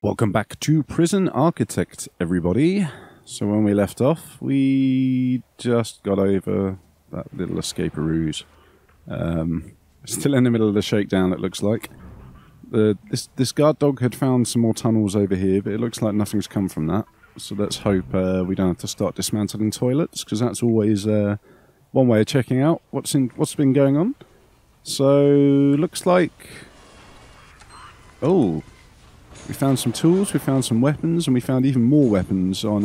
Welcome back to Prison Architect, everybody. So when we left off, we just got over that little escaperoos. Still in the middle of the shakedown, it looks like. This guard dog had found some more tunnels over here, but it looks like nothing's come from that. So let's hope we don't have to start dismantling toilets, because that's always one way of checking out what's been going on. So looks like... Oh... We found some tools, we found some weapons, and we found even more weapons on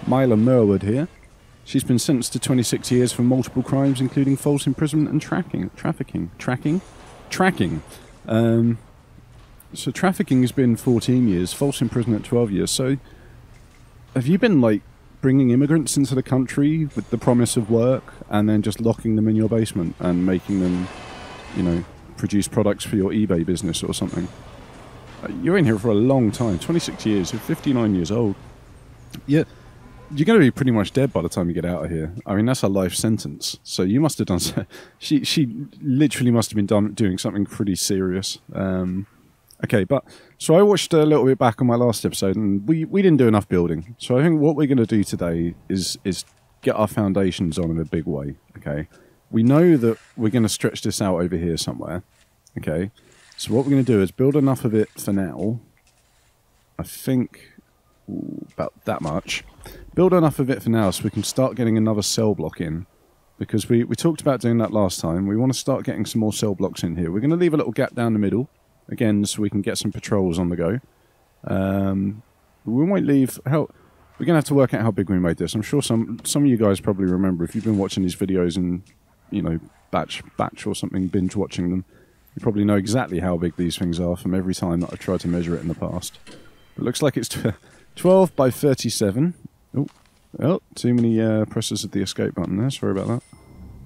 Myla Merwood here. She's been sentenced to 26 years for multiple crimes, including false imprisonment and trafficking. So trafficking has been 14 years, false imprisonment 12 years. So have you been, like, bringing immigrants into the country with the promise of work and then just locking them in your basement and making them, you know, produce products for your eBay business or something? You're in here for a long time, 26 years, you're 59 years old. Yeah, you're going to be pretty much dead by the time you get out of here. I mean, that's a life sentence. So you must have done... She literally must have been doing something pretty serious. Okay, but... So I watched a little bit back on my last episode, and we didn't do enough building. So I think what we're going to do today is get our foundations on in a big way, okay? We know that we're going to stretch this out over here somewhere, okay? So what we're going to do is build enough of it for now. I think about that much. Build enough of it for now so we can start getting another cell block in. Because we talked about doing that last time. We want to start getting some more cell blocks in here. We're going to leave a little gap down the middle. Again, so we can get some patrols on the go. We might leave... We're going to have to work out how big we made this. I'm sure some of you guys probably remember, if you've been watching these videos and, you know, batch or something, binge watching them. You probably know exactly how big these things are from every time that I've tried to measure it in the past. It looks like it's 12 by 37. Oh, too many presses of the escape button there. Sorry about that.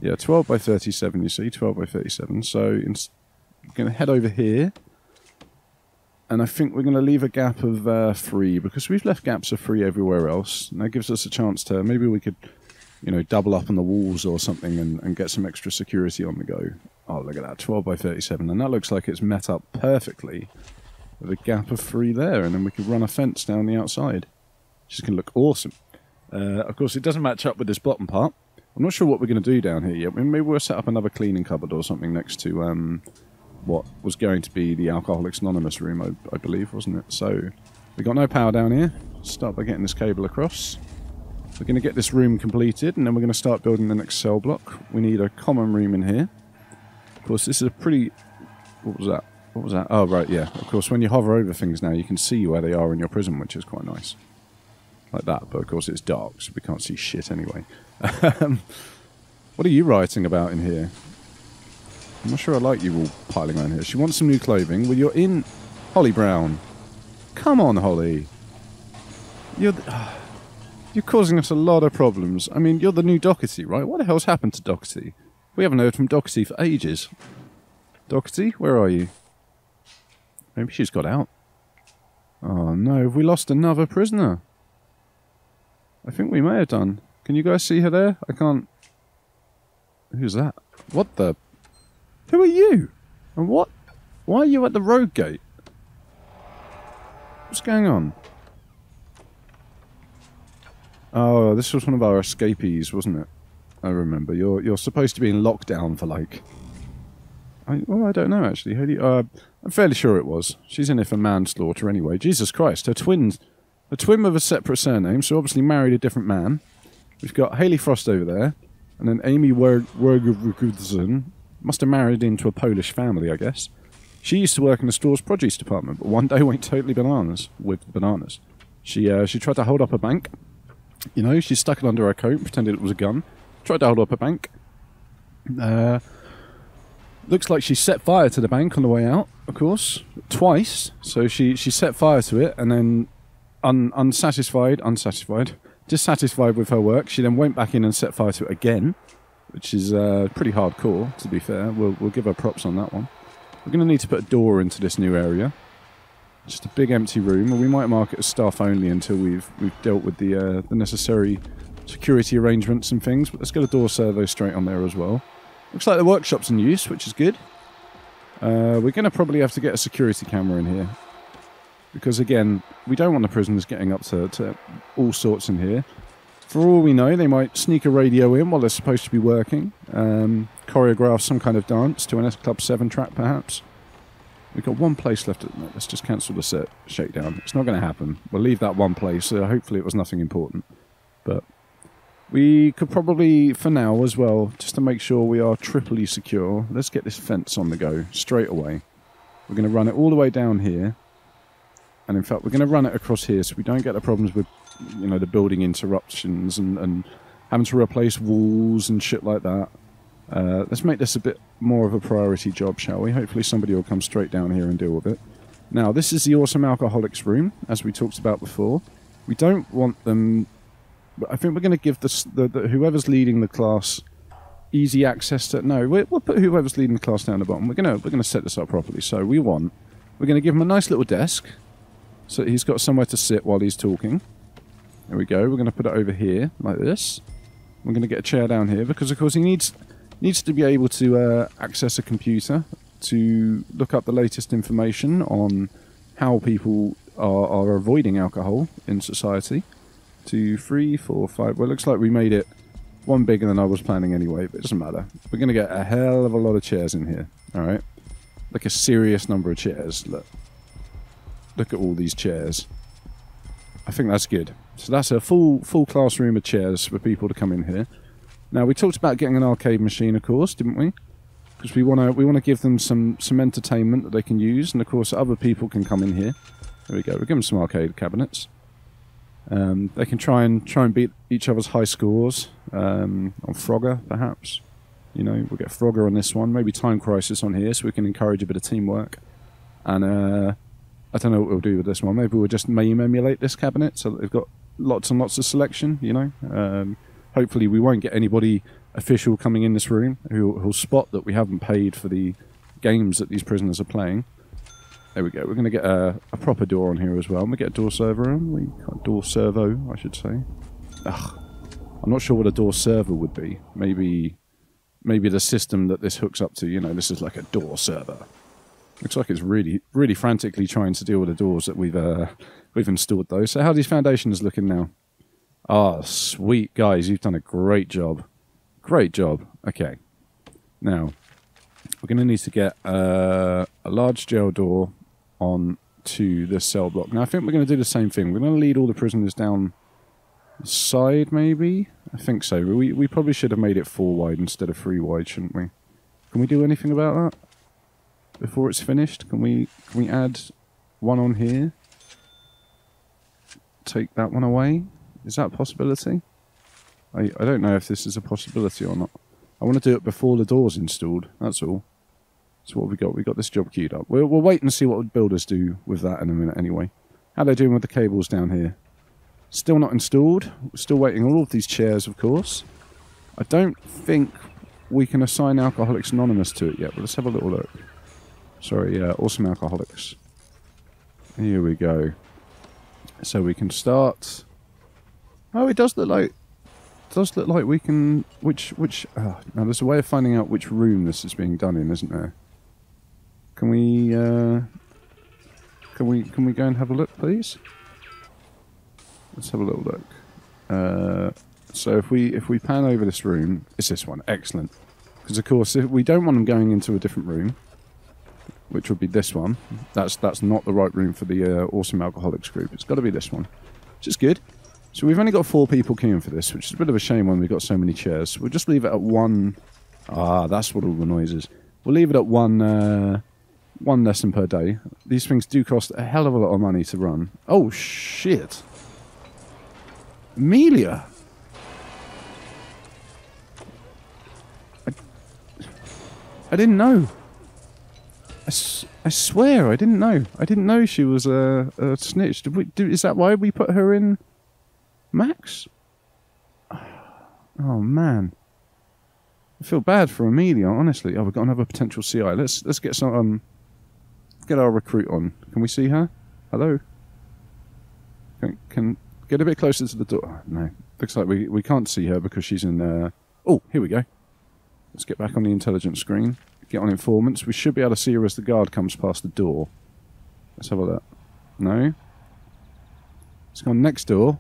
Yeah, 12 by 37, you see. 12 by 37. So we're going to head over here. And I think we're going to leave a gap of 3, because we've left gaps of 3 everywhere else. And that gives us a chance to... Maybe we could, you know, double up on the walls or something and get some extra security on the go. Oh, look at that, 12 by 37, and that looks like it's met up perfectly with a gap of 3 there, and then we could run a fence down the outside, which is going to look awesome. Of course, it doesn't match up with this bottom part. I'm not sure what we're going to do down here yet. Maybe we'll set up another cleaning cupboard or something next to what was going to be the Alcoholics Anonymous room, I believe, wasn't it? So, we've got no power down here. Start by getting this cable across. We're going to get this room completed, and then we're going to start building the next cell block. We need a common room in here. Of course, this is a pretty... What was that? What was that? Oh, right, yeah. Of course, when you hover over things now, you can see where they are in your prison, which is quite nice. Like that, but of course it's dark, so we can't see shit anyway. What are you writing about in here? I'm not sure I like you all piling around here. She wants some new clothing. Well, you're in... Holly Brown. Come on, Holly. You're causing us a lot of problems. I mean, you're the new Doherty, right? What the hell's happened to Doherty? We haven't heard from Doherty for ages. Doherty, where are you? Maybe she's got out. Oh no, have we lost another prisoner? I think we may have done. Can you guys see her there? I can't... Who's that? What the... Who are you? And what... Why are you at the road gate? What's going on? Oh, this was one of our escapees, wasn't it? I remember. You're supposed to be in lockdown for, like... I don't know, actually. I'm fairly sure it was. She's in here for manslaughter anyway. Jesus Christ, her twin with a separate surname, so obviously married a different man. We've got Hayley Frost over there, and then Amy Wergudzen must have married into a Polish family, I guess. She used to work in the store's produce department, but one day went totally bananas with bananas. She tried to hold up a bank. You know, she stuck it under her coat and pretended it was a gun. Tried to hold up a bank. Looks like she set fire to the bank on the way out, of course. Twice. So she set fire to it, and then dissatisfied with her work, she then went back in and set fire to it again, which is pretty hardcore, to be fair. We'll give her props on that one. We're going to need to put a door into this new area. Just a big empty room, and we might mark it as staff only until we've dealt with the necessary security arrangements and things. But let's get a door servo straight on there as well. Looks like the workshop's in use, which is good. We're going to probably have to get a security camera in here. Because, again, we don't want the prisoners getting up to all sorts in here. For all we know, they might sneak a radio in while they're supposed to be working. Choreograph some kind of dance to an S Club 7 track, perhaps. We've got one place left. No, let's just cancel the set shakedown. It's not going to happen. We'll leave that one place. Hopefully it was nothing important. But we could probably, for now as well, just to make sure we are triply secure, let's get this fence on the go straight away. We're going to run it all the way down here. And in fact, we're going to run it across here so we don't get the problems with, you know, the building interruptions and having to replace walls and shit like that. Let's make this a bit more of a priority job, shall we? Hopefully somebody will come straight down here and deal with it. Now, this is the Awesome Alcoholics room, as we talked about before. We don't want them... I think we're going to give whoever's leading the class easy access to... No, we'll put whoever's leading the class down the bottom. We're going to set this up properly. So we're going to give him a nice little desk, so he's got somewhere to sit while he's talking. There we go. We're going to put it over here, like this. We're going to get a chair down here, because, of course, he needs to be able to access a computer to look up the latest information on how people are avoiding alcohol in society. 2, 3, 4, 5. Well, it looks like we made it one bigger than I was planning anyway, but it doesn't matter. We're going to get a hell of a lot of chairs in here. All right? Like a serious number of chairs. Look at all these chairs. I think that's good. So that's a full classroom of chairs for people to come in here. Now, we talked about getting an arcade machine, of course, didn't we? Because we want to give them some entertainment that they can use, and of course other people can come in here. There we go. We'll give them some arcade cabinets. They can try and beat each other's high scores on Frogger, perhaps. You know, we'll get Frogger on this one. Maybe Time Crisis on here, so we can encourage a bit of teamwork. And I don't know what we'll do with this one. Maybe we'll just emulate this cabinet so that they've got lots and lots of selection. You know. Hopefully we won't get anybody official coming in this room who'll spot that we haven't paid for the games that these prisoners are playing. There we go. We're going to get a proper door on here as well. And we get a door server on. Door servo, I should say. Ugh. I'm not sure what a door server would be. Maybe the system that this hooks up to. You know, this is like a door server. Looks like it's really, really frantically trying to deal with the doors that we've installed though. So how are these foundations looking now? Ah, sweet. Guys, you've done a great job. Great job. Okay. Now, we're going to need to get a large jail door on to this cell block. Now, I think we're going to do the same thing. We're going to lead all the prisoners down the side, maybe? I think so. We probably should have made it 4 wide instead of 3 wide, shouldn't we? Can we do anything about that before it's finished? Can we add one on here? Take that one away? Is that a possibility? I don't know if this is a possibility or not. I want to do it before the door's installed, that's all. So what have we got? We've got this job queued up. We'll wait and see what builders do with that in a minute anyway. How are they doing with the cables down here? Still not installed. We're still waiting on all of these chairs, of course. I don't think we can assign Alcoholics Anonymous to it yet, but let's have a little look. Sorry, Awesome Alcoholics. Here we go. So we can start... Oh, it does look like we can... now, there's a way of finding out which room this is being done in, isn't there? Can we go and have a look, please? Let's have a little look. So if we pan over this room, it's this one. Excellent. Because, of course, if we don't want them going into a different room, which would be this one. That's not the right room for the Awesome Alcoholics group. It's got to be this one, which is good. So we've only got 4 people queuing for this, which is a bit of a shame when we've got so many chairs. We'll just leave it at 1... Ah, that's what all the noise is. We'll leave it at one lesson per day. These things do cost a hell of a lot of money to run. Oh, shit. Amelia! I didn't know. I swear, I didn't know. I didn't know she was a snitch. Is that why we put her in... Max? Oh, man. I feel bad for Amelia, honestly. Oh, we've got another potential CI. Let's get some... get our recruit on. Can we see her? Hello? Can get a bit closer to the door. Oh, no. Looks like we can't see her because she's in... Oh, here we go. Let's get back on the intelligence screen. Get on informants. We should be able to see her as the guard comes past the door. Let's have a look. No. It's gone next door.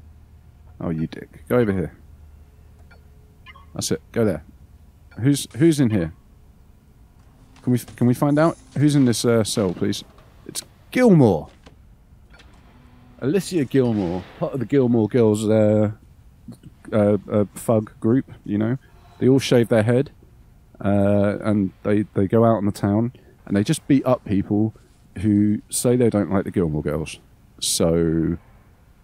Oh, you dick. Go over here. That's it. Go there. Who's in here? Can we find out who's in this cell, please? It's Gilmore. Alicia Gilmore, part of the Gilmore Girls thug group. You know, they all shave their head, and they go out in the town and they just beat up people who say they don't like the Gilmore Girls. So,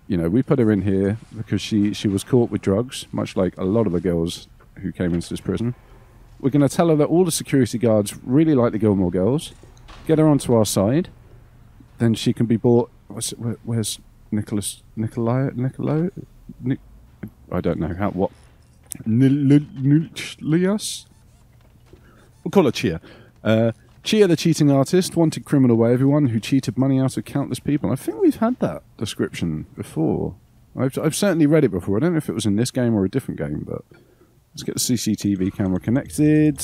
you know, we put her in here because she was caught with drugs, much like a lot of the girls who came into this prison. We're going to tell her that all the security guards really like the Gilmore Girls, get her onto our side, then she can be bought... Where's Nicholas... Nicolai? I don't know how... What? Nicholas? We'll call her Chia. Chia, the cheating artist, wanted criminal by everyone who cheated money out of countless people. I think we've had that description before. I've certainly read it before. I don't know if it was in this game or a different game, but... Let's get the CCTV camera connected.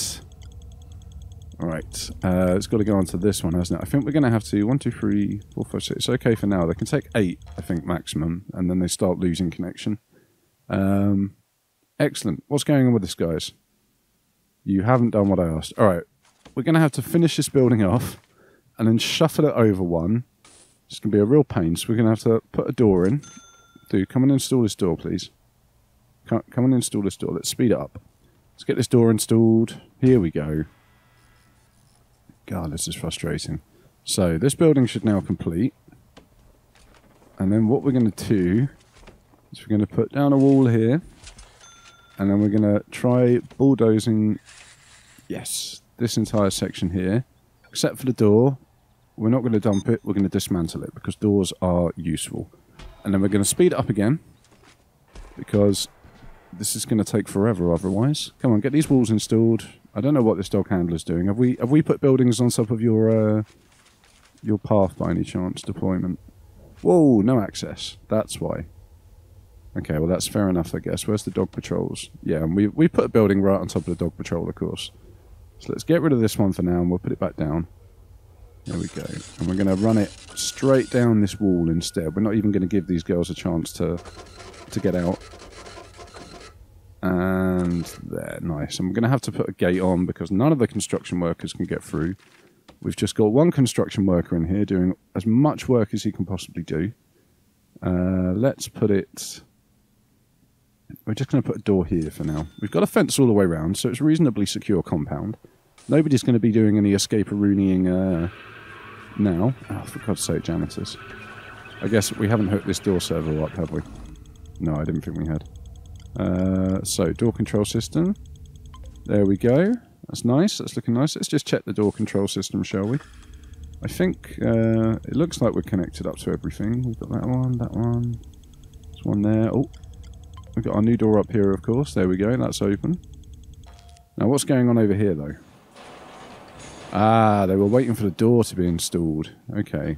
Alright, it's got to go onto this one, hasn't it? I think we're going to have to... 1, 2, 3, 4, 5, 6. It's okay for now. They can take 8, I think, maximum, and then they start losing connection. Excellent. What's going on with this, guys? You haven't done what I asked. Alright, we're going to have to finish this building off, and then shuffle it over one. It's going to be a real pain, so we're going to have to put a door in. Dude, come and install this door, please. Come and install this door. Let's speed it up. Let's get this door installed. Here we go. God, this is frustrating. So, this building should now complete. And then what we're going to do is we're going to put down a wall here. And then we're going to try bulldozing, yes, this entire section here. Except for the door. We're not going to dump it. We're going to dismantle it because doors are useful. And then we're going to speed it up again. Because... this is going to take forever otherwise. Come on, get these walls installed. I don't know what this dog handler's doing. Have we put buildings on top of your path by any chance? Deployment. Whoa, no access. That's why. Okay, well that's fair enough, I guess. Where's the dog patrols? Yeah, and we put a building right on top of the dog patrol, of course. So let's get rid of this one for now, and we'll put it back down. There we go. And we're going to run it straight down this wall instead. We're not even going to give these girls a chance to get out. And there, nice. And we're going to have to put a gate on because none of the construction workers can get through. We've just got one construction worker in here doing as much work as he can possibly do. Let's put it... We're just going to put a door here for now. We've got a fence all the way around, so it's a reasonably secure compound. Nobody's going to be doing any escape-a-rooneying now. Oh, for God's sake, janitors. I guess we haven't hooked this door server up, have we? No, I didn't think we had. So, door control system. There we go. That's nice. That's looking nice. Let's just check the door control system, shall we? I think it looks like we're connected up to everything. We've got that one, that one. There's one there. Oh, we've got our new door up here, of course. There we go. That's open. Now, what's going on over here, though? Ah, they were waiting for the door to be installed. Okay.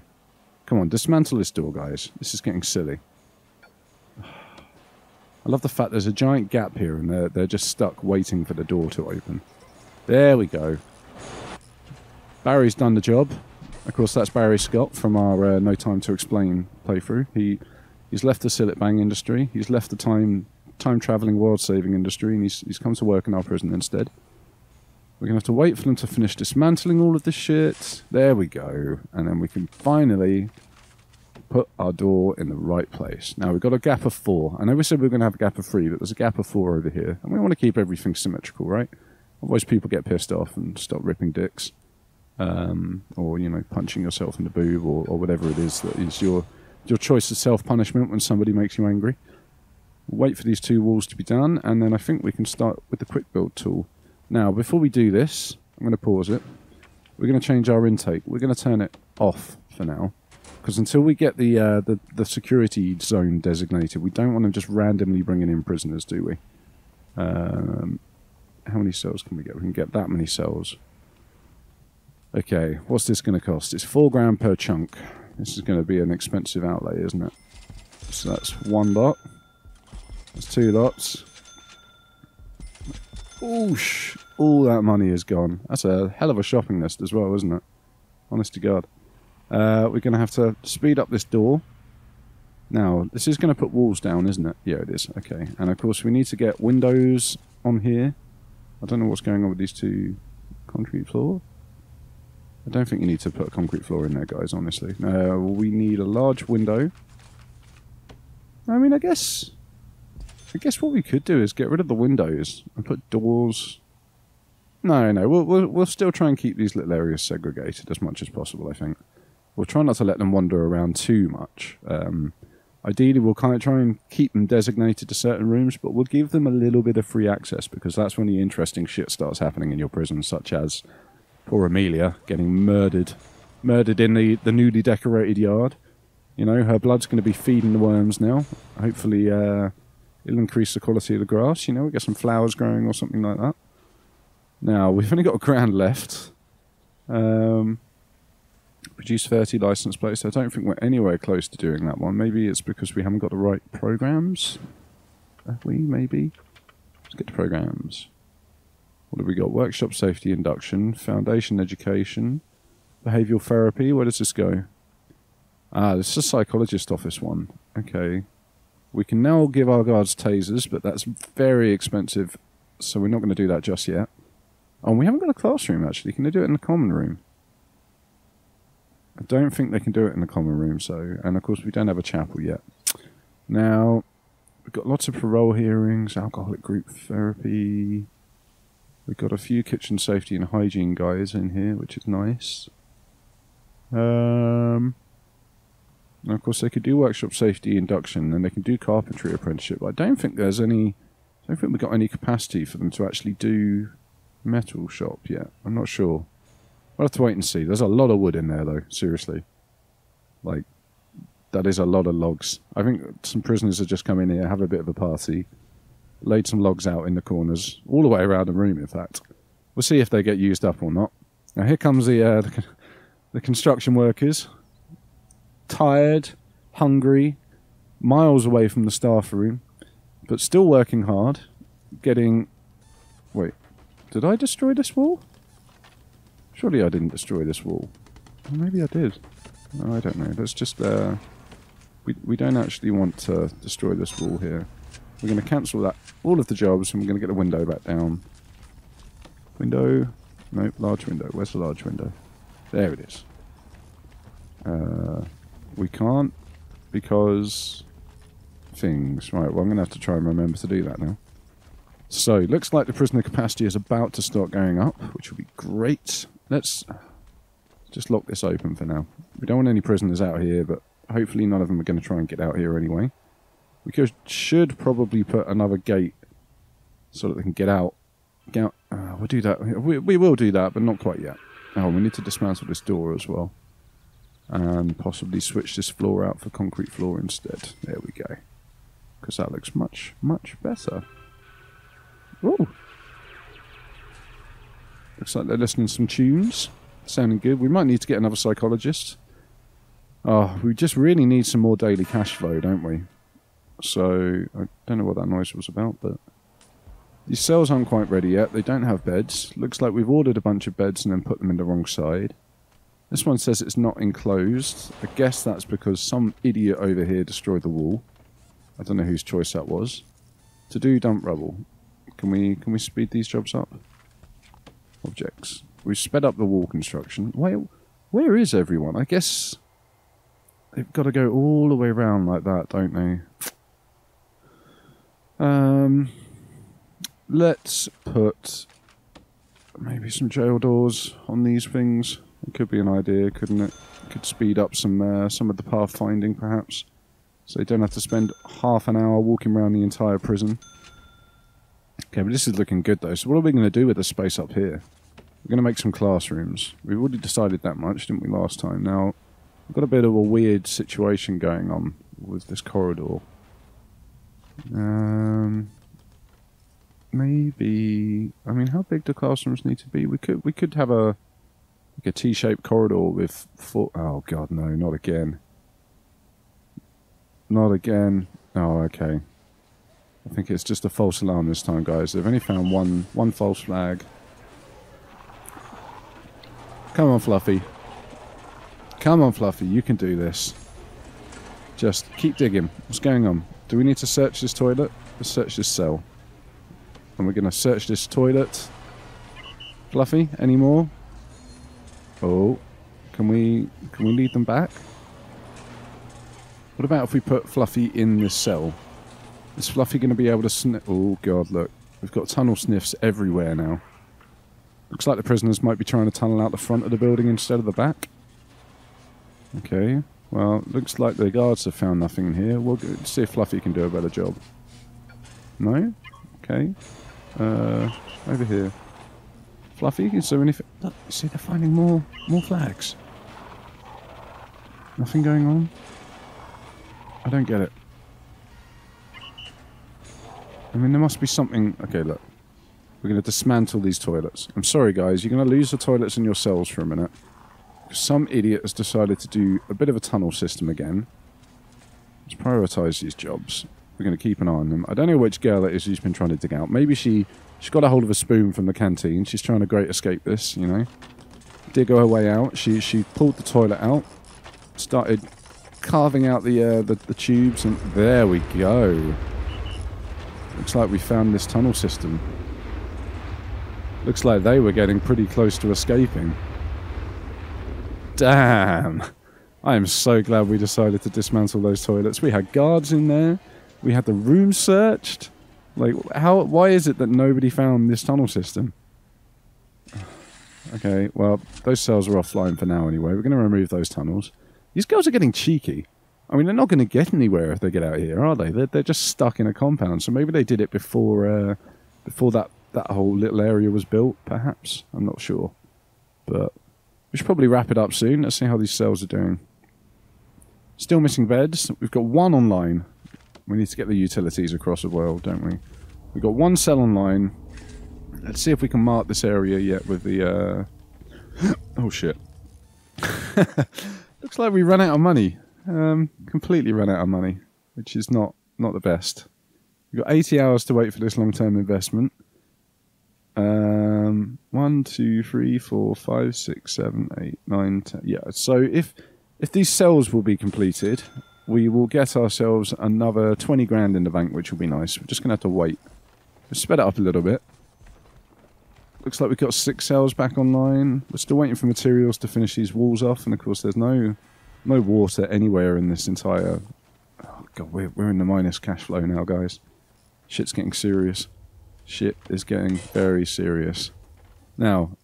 Come on, dismantle this door, guys. This is getting silly. I love the fact there's a giant gap here and they're just stuck waiting for the door to open. There we go. Barry's done the job. Of course, that's Barry Scott from our No Time to Explain playthrough. He's left the Sillet Bang industry. He's left the time-traveling, world-saving industry, and he's come to work in our prison instead. We're going to have to wait for them to finish dismantling all of this shit. There we go. And then we can finally... put our door in the right place. Now, we've got a gap of 4. I know we said we were going to have a gap of 3, but there's a gap of 4 over here. And we want to keep everything symmetrical, right? Otherwise, people get pissed off and start ripping dicks. Or, you know, punching yourself in the boob or whatever it is that is your choice of self-punishment when somebody makes you angry. We'll wait for these 2 walls to be done, and then I think we can start with the quick build tool. Now, before we do this, I'm going to pause it. We're going to change our intake. We're going to turn it off for now. Because until we get the security zone designated, we don't want to just randomly bringing in prisoners, do we? How many cells can we get? We can get that many cells. Okay, what's this going to cost? It's 4 grand per chunk. This is going to be an expensive outlay, isn't it? So that's 1 lot. That's 2 lots. Oosh! All that money is gone. That's a hell of a shopping list as well, isn't it? Honest to God. We're going to have to speed up this door. Now, this is going to put walls down, isn't it? Yeah, it is. Okay. And of course, we need to get windows on here. I don't know what's going on with these two concrete floor. I don't think you need to put a concrete floor in there, guys, honestly. We need a large window. I mean, I guess what we could do is get rid of the windows and put doors. No, we'll still try and keep these little areas segregated as much as possible, I think. We'll try not to let them wander around too much. Ideally, we'll kind of try and keep them designated to certain rooms, but we'll give them a little bit of free access, because that's when the interesting shit starts happening in your prison, such as poor Amelia getting murdered in the newly decorated yard. You know, her blood's going to be feeding the worms now. Hopefully, it'll increase the quality of the grass. You know, we'll get some flowers growing or something like that. Now, we've only got a grand left. Produce 30 license plates. I don't think we're anywhere close to doing that one. Maybe it's because we haven't got the right programs. Have we? Maybe. Let's get to programs. What have we got? Workshop safety induction, foundation education, behavioural therapy. Where does this go? Ah, this is a psychologist office one. Okay. We can now give our guards tasers, but that's very expensive, so we're not going to do that just yet. Oh, we haven't got a classroom, actually. Can they do it in the common room? I don't think they can do it in the common room, so... And, of course, we don't have a chapel yet. Now, we've got lots of parole hearings, alcoholic group therapy. We've got a few kitchen safety and hygiene guys in here, which is nice. Now, of course, they could do workshop safety induction, and they can do carpentry apprenticeship, but I don't think there's any... I don't think we've got any capacity for them to actually do metal shop yet. I'm not sure. We'll have to wait and see. There's a lot of wood in there, though. Seriously. Like, that is a lot of logs. I think some prisoners have just come in here, have a bit of a party, laid some logs out in the corners, all the way around the room, in fact. We'll see if they get used up or not. Now, here comes the construction workers. Tired, hungry, miles away from the staff room, but still working hard, getting... Wait, did I destroy this wall? Surely I didn't destroy this wall. Or maybe I did. No, I don't know. Let's just... We don't actually want to destroy this wall here. We're going to cancel that, all of the jobs, and we're going to get the window back down. Window... Nope, large window. Where's the large window? There it is. We can't, because... things. Right, well, I'm going to have to try and remember to do that now. So, looks like the prisoner capacity is about to start going up, which will be great. Let's just lock this open for now. We don't want any prisoners out here, but hopefully none of them are going to try and get out here anyway. We should probably put another gate so that they can get out. We'll do that. We will do that, but not quite yet. Oh, we need to dismantle this door as well. And possibly switch this floor out for concrete floor instead. There we go. Because that looks much, much better. Whoa! Looks like they're listening to some tunes. Sounding good. We might need to get another psychologist. Oh, we just really need some more daily cash flow, don't we? So, I don't know what that noise was about, but... These cells aren't quite ready yet. They don't have beds. Looks like we've ordered a bunch of beds and then put them in the wrong side. This one says it's not enclosed. I guess that's because some idiot over here destroyed the wall. I don't know whose choice that was. To do dump rubble. Can we speed these jobs up? Objects. We've sped up the wall construction. Where is everyone? I guess they've got to go all the way around like that, don't they? Let's put maybe some jail doors on these things. It could be an idea, couldn't it? Could speed up some of the pathfinding, perhaps. So you don't have to spend half an hour walking around the entire prison. Okay, but this is looking good, though. So what are we going to do with the space up here? We're going to make some classrooms. We've already decided that much, didn't we, last time? Now, we've got a bit of a weird situation going on with this corridor. Maybe... I mean, how big do classrooms need to be? We could have a T-shaped corridor with four... Oh, God, no, not again. Not again. Oh, okay. I think it's just a false alarm this time, guys. They've only found one false flag. Come on, Fluffy. Come on, Fluffy, you can do this. Just keep digging. What's going on? Do we need to search this toilet? Let's search this cell. And we're going to search this toilet. Fluffy, any more? Oh, can we lead them back? What about if we put Fluffy in this cell? Is Fluffy going to be able to sniff? Oh god, look. We've got tunnel sniffs everywhere now. Looks like the prisoners might be trying to tunnel out the front of the building instead of the back. Okay, well, looks like the guards have found nothing in here. We'll see if Fluffy can do a better job. No? Okay. Over here. Fluffy, is there anything? Look, see, they're finding more flags. Nothing going on? I don't get it. I mean, there must be something... Okay, look. We're going to dismantle these toilets. I'm sorry, guys. You're going to lose the toilets in your cells for a minute. Some idiot has decided to do a bit of a tunnel system again. Let's prioritise these jobs. We're going to keep an eye on them. I don't know which girl it is who's been trying to dig out. Maybe she's got a hold of a spoon from the canteen. She's trying to great escape this, you know. Dig her way out. She pulled the toilet out. Started carving out the tubes, and there we go. Looks like we found this tunnel system. Looks like they were getting pretty close to escaping. Damn! I am so glad we decided to dismantle those toilets. We had guards in there. We had the room searched. Like, why is it that nobody found this tunnel system? Okay, well, those cells are offline for now anyway. We're going to remove those tunnels. These girls are getting cheeky. I mean, they're not going to get anywhere if they get out here, are they? They're just stuck in a compound. So maybe they did it before that whole little area was built, perhaps. I'm not sure. But we should probably wrap it up soon. Let's see how these cells are doing. Still missing beds. We've got one online. We need to get the utilities across as well, don't we? We've got one cell online. Let's see if we can mark this area yet with the... Oh, shit. Looks like we ran out of money. Completely run out of money, which is not the best. We've got 80 hours to wait for this long-term investment. 1, 2, 3, 4, 5, 6, 7, 8, 9, 10. Yeah, so if these cells will be completed, we will get ourselves another 20 grand in the bank, which will be nice. We're just going to have to wait. We'll sped it up a little bit. Looks like we've got 6 cells back online. We're still waiting for materials to finish these walls off, and of course there's no water anywhere in this entire... Oh god, we're in the minus cash flow now, guys. Shit's getting serious. Shit is getting very serious. Now,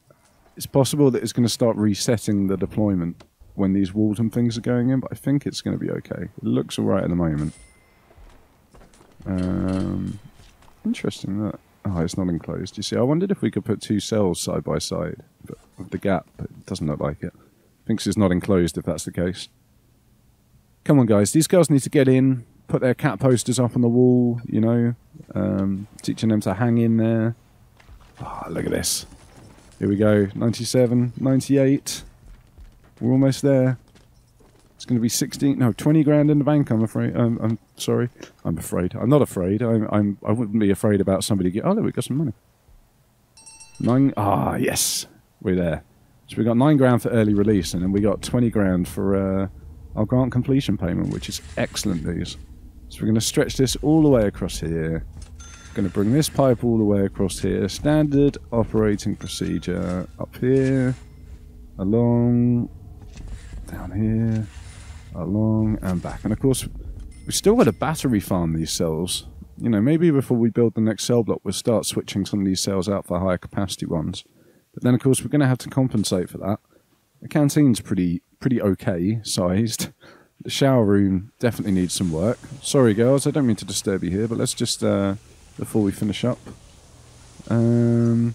it's possible that it's going to start resetting the deployment when these walls and things are going in, but I think it's going to be okay. It looks alright at the moment. Interesting that... Oh, it's not enclosed. You see, I wondered if we could put 2 cells side by side, but with the gap, but it doesn't look like it. Thinks it's not enclosed if that's the case. Come on, guys. These girls need to get in, put their cat posters up on the wall, you know, teaching them to hang in there. Oh, look at this. Here we go. 97, 98. We're almost there. It's going to be 20 grand in the bank, I'm afraid. I'm sorry. I'm afraid. I'm not afraid. I wouldn't be afraid about somebody get... Oh, there we got some money. 9... Ah, yes. We're there. So we got 9 grand for early release, and then we got 20 grand for our grant completion payment, which is excellent news. So we're going to stretch this all the way across here. Going to bring this pipe all the way across here. Standard operating procedure. Up here. Along. Down here. Along and back. And of course, we've still got to battery farm these cells. You know, maybe before we build the next cell block, we'll start switching some of these cells out for higher capacity ones. But then, of course, we're going to have to compensate for that. The canteen's pretty okay sized. The shower room definitely needs some work. Sorry, girls, I don't mean to disturb you here, but let's just, before we finish up, I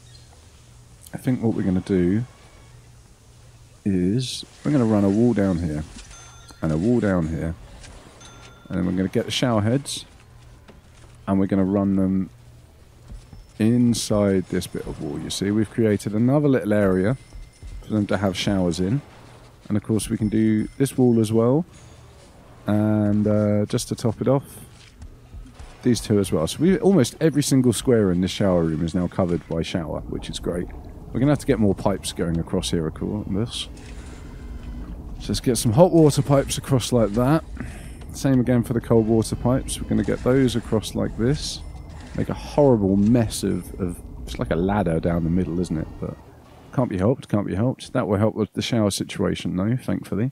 think what we're going to do is we're going to run a wall down here and a wall down here. And then we're going to get the shower heads and we're going to run them inside this bit of wall. You see, we've created another little area for them to have showers in, and of course we can do this wall as well, and just to top it off, these 2 as well. So almost every single square in this shower room is now covered by shower, which is great. We're gonna have to get more pipes going across here, of course. So let's get some hot water pipes across like that. Same again for the cold water pipes. We're going to get those across like this. Make a horrible mess of it's like a ladder down the middle, isn't it? But can't be helped, can't be helped. That will help with the shower situation though, thankfully.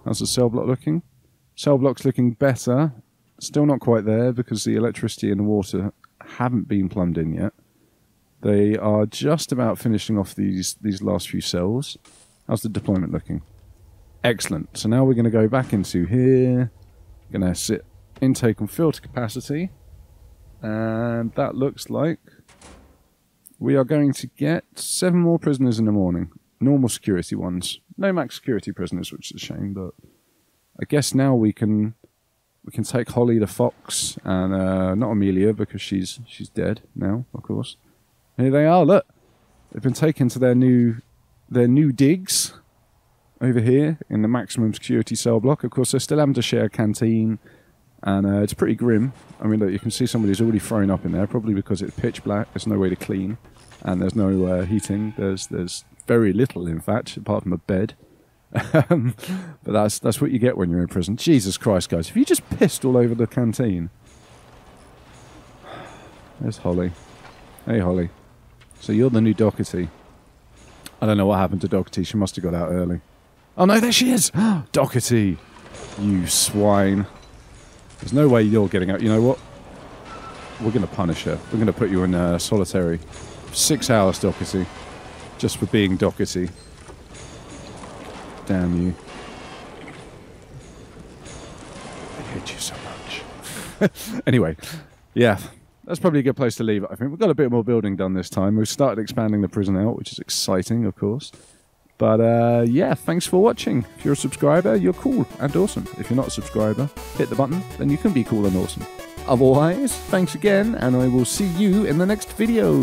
How's the cell block looking? Cell block's looking better. Still not quite there because the electricity and the water haven't been plumbed in yet. They are just about finishing off these last few cells. How's the deployment looking? Excellent. So now we're going to go back into here. Going to set intake and filter capacity. And that looks like we are going to get 7 more prisoners in the morning. Normal security ones. No max security prisoners, which is a shame, but I guess now we can take Holly the fox and not Amelia because she's dead now, of course. Here they are, look. They've been taken to their new digs over here in the maximum security cell block. Of course, they're still having to share a canteen, and it's pretty grim. I mean, look, you can see somebody's already thrown up in there, probably because it's pitch black. There's no way to clean, and there's no heating. There's very little, in fact, apart from a bed. But that's what you get when you're in prison. Jesus Christ, guys! Have you just pissed all over the canteen? There's Holly. Hey, Holly. So you're the new Doherty. I don't know what happened to Doherty. She must have got out early. Oh no, there she is! Doherty! You swine. There's no way you're getting out. You know what? We're going to punish her. We're going to put you in solitary. 6 hours, Doherty. Just for being Doherty. Damn you. I hate you so much. Anyway, yeah. That's probably a good place to leave it, I think. We've got a bit more building done this time. We've started expanding the prison out, which is exciting, of course. But, yeah, thanks for watching. If you're a subscriber, you're cool and awesome. If you're not a subscriber, hit the button, then you can be cool and awesome. Otherwise, thanks again, and I will see you in the next video.